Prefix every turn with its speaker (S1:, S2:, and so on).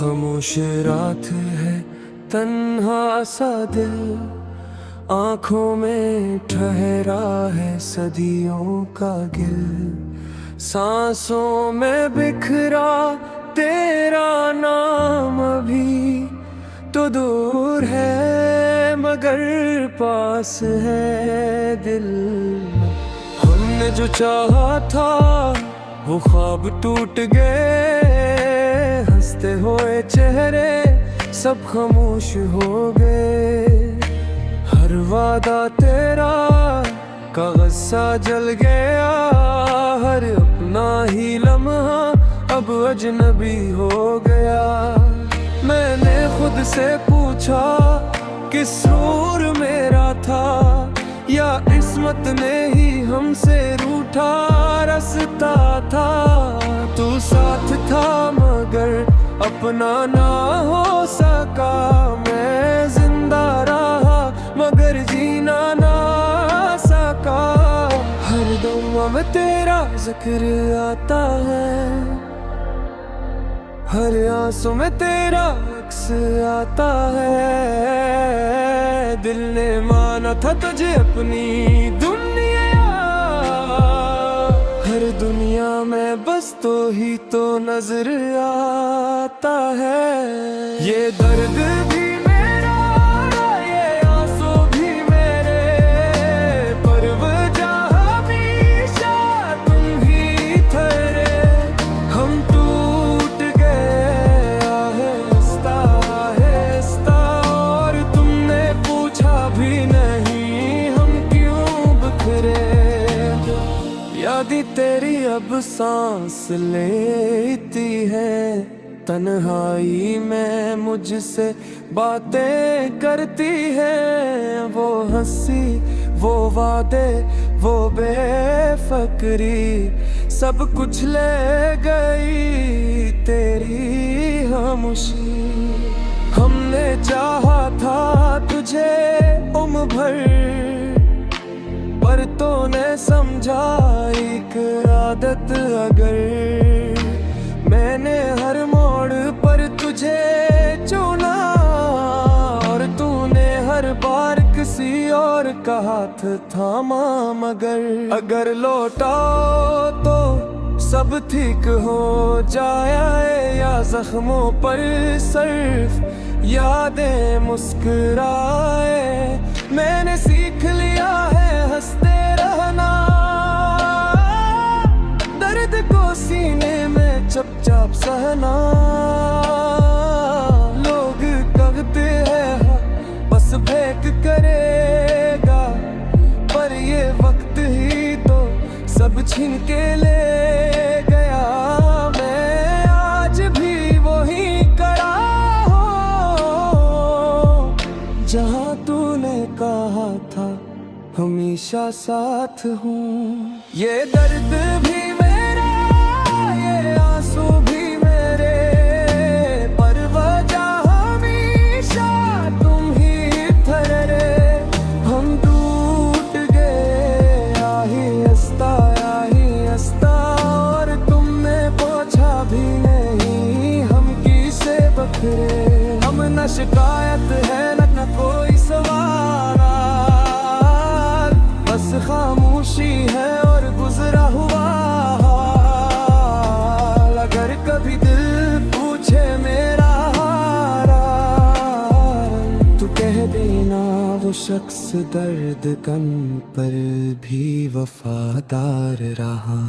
S1: खामोश रात है, तन्हा सा दिल, आंखों में ठहरा है सदियों का गिल। सांसों में बिखरा तेरा नाम, अभी तो दूर है मगर पास है दिल। हमने जो चाहा था वो ख्वाब टूट गए, हंसते हुए चेहरे सब खामोश हो गए। हर वादा तेरा कागज सा जल गया, हर अपना ही लम्हा अब अजनबी हो गया। मैंने खुद से पूछा कि सुरूर मेरा था या किस्मत ने ही हमसे रूठा रास्ता था। तू साथ था मगर अपना ना हो सका, मैं जिंदा रहा मगर जीना ना सका। हर दुआ में तेरा जिक्र आता है, हर आंसू में तेरा अक्स आता है। दिल ने माना था तुझे अपनी दुनिया, हर दुनिया में बस तो ही तो नजर आता है। ये दर्द भी मेरा, ये आंसू भी मेरे, पर वजह हमेशा तुम ही ठहरे। हम टूट गए आहिस्ता आहिस्ता, और तुमने पूछा भी नहीं हम क्यों बिखरे। यादें तेरी अब सांस लेती है, तन्हाई में मुझसे बातें करती है। वो हंसी, वो वादे, वो बेफिक्री, सब कुछ ले गई तेरी खामोशी। हमने चाहा था तुझे उम्र भर, पर तूने समझा एक आदत अगर। मैंने हर मोड़ पर तुझे चुना, और तूने हर बार किसी और का हाथ थामा मगर। अगर लौटाओ तो सब ठीक हो जाए, या जख्मों पर सिर्फ यादें मुस्कुराए। मैंने सीख लिया है हंसते रहना, दर्द को सीने में चुपचाप सहना। लोग कहते हैं बस फेंक करेगा, पर ये वक्त ही तो सब छीन के ले गया। मैं आज भी वही खड़ा हूँ जहाँ तूने कहा था हमेशा साथ हूँ। ये दर्द भी मेरा, ये आंसू भी मेरे, पर वजह हमेशा तुम ही ठहरे। हम टूट गए आहिस्ता आहिस्ता, और तुमने पूछा भी नहीं हम किसे बखरे। हम न शिकायत है न कोई सवाल, बस खामोशी है और गुजरा हुआ हाल। अगर कभी दिल पूछे मेरा हाल, तो कह देना वो शख्स दर्द कन पर भी वफादार रहा।